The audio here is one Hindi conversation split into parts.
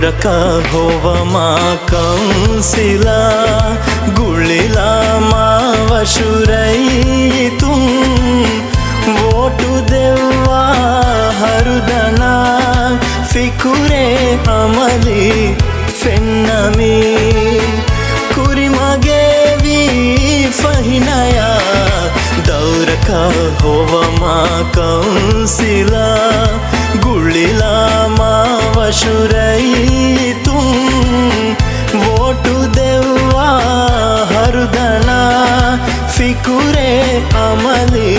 दौरका होवमा कंसिला गुळिला मावशुरैतुं वोटु देवा हरुदना फिकुरे अमली फेन्नमी कुरिमगेवी फहिनया दौरका होवमा कंसिला गुळिला मावशुरैतुं वोटु देवा हरुदना फिकुरे अमली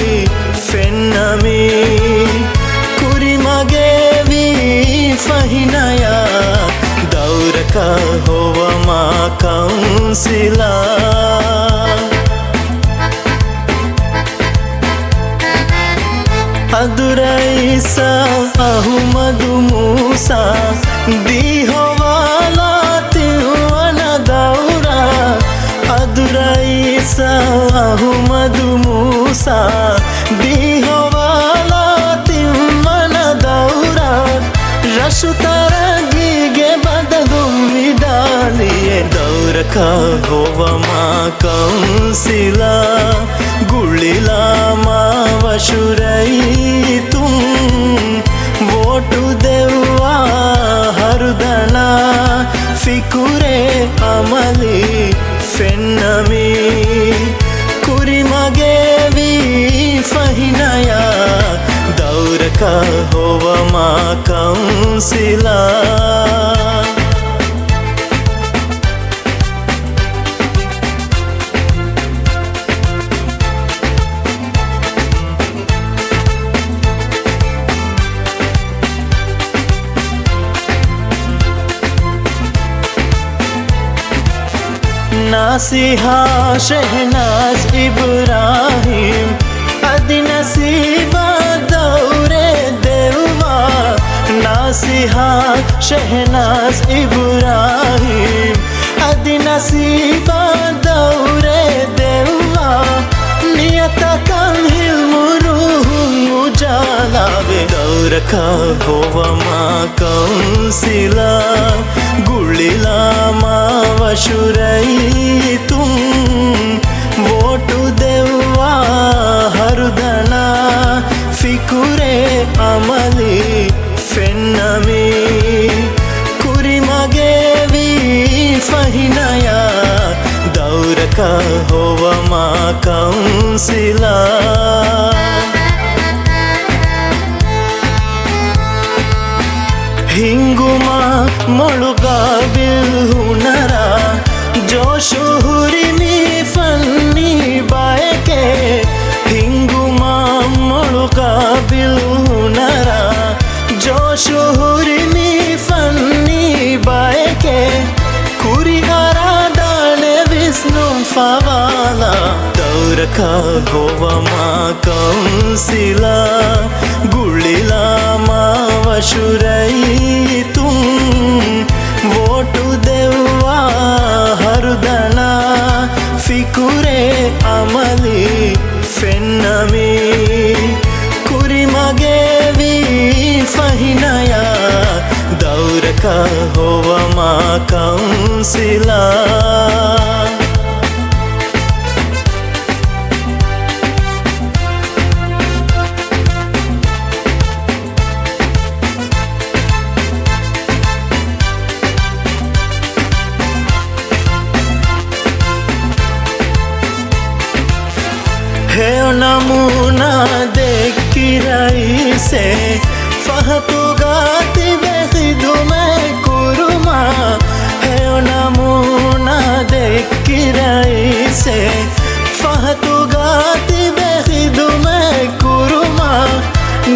फेन्नमी कुरिमगेवी फहिनया दौरका होवमा कंसिला अदुरैसा अहुमदु मूसा दीहोवाला तिवन दौरा अदुरैसा अहुमदु मूसा दीहोवाला तिवन दौरा रशुतरगिगे बदगुम विदालिये दौरका होवमा कंसिला गुळिला मावशुरैतुं वोटु देवा हरुदना फिकुरे अमली फेन्नमी कुरिमगेवी फहिनया दौरका होवमा कंसिला नासिहा शहनाज इब्राहिम अदिनसीबा दौरे देवा नासिहा शहनाज इब्राहिम अदिनसीबा दौरे देवा नियत कंहिल मुरुहुम उजालावे दौरका होवमा कंसिला गुळिला मावशुरैतुं वोटु देवा हरुदना फिकुरे अमली फेन्नमी कुरिमगेवी फहिनया दौरका होवमा कंसिला हिंगुमा मोळुगा बिल्हुनरा जोशुहुरिमी फन्नी बायके हिंगुमा मोळुगा बिल्हुनरा जोशुहुरिमी फन्नी बायके कुरी आराधने विष्णु फवाला दौरका होवमा कंसिला गुळिला मावशुरैतुं वोटु देवा हरुदना फिकुरे अमली फेन्नमी कुरिमगेवी फहिनया दौरका होवमा कंसिला हे नमूना देखिरैसे फहतुगाति बेखिदुमे कुरुमा हे नमूना देखिरैसे फहतुगाति बेखिदुमे कुरुमा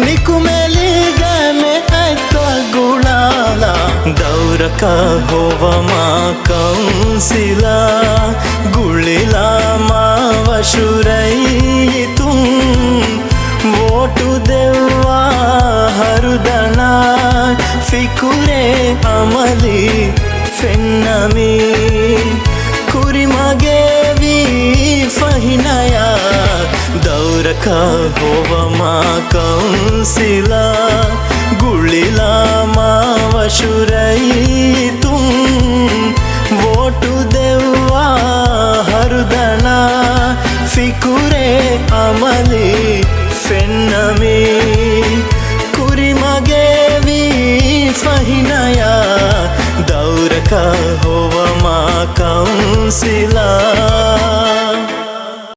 निकुमेली गमे ऐत्वा गुळाला दौरका होवमा कंसिला गुळिला मावशुरैतुं वोटु देवा हरुदना फिकुरे अमली फेन्नमी कुरिमगेवी फहिनया दौरका होवमा कंसिला गुळिला मावशुरैतुं පිකුරේ අමලි ෆෙන්නමි කුරිමගේ වී ෆහිනයා දෞරක හොවමා කවුන්සිලා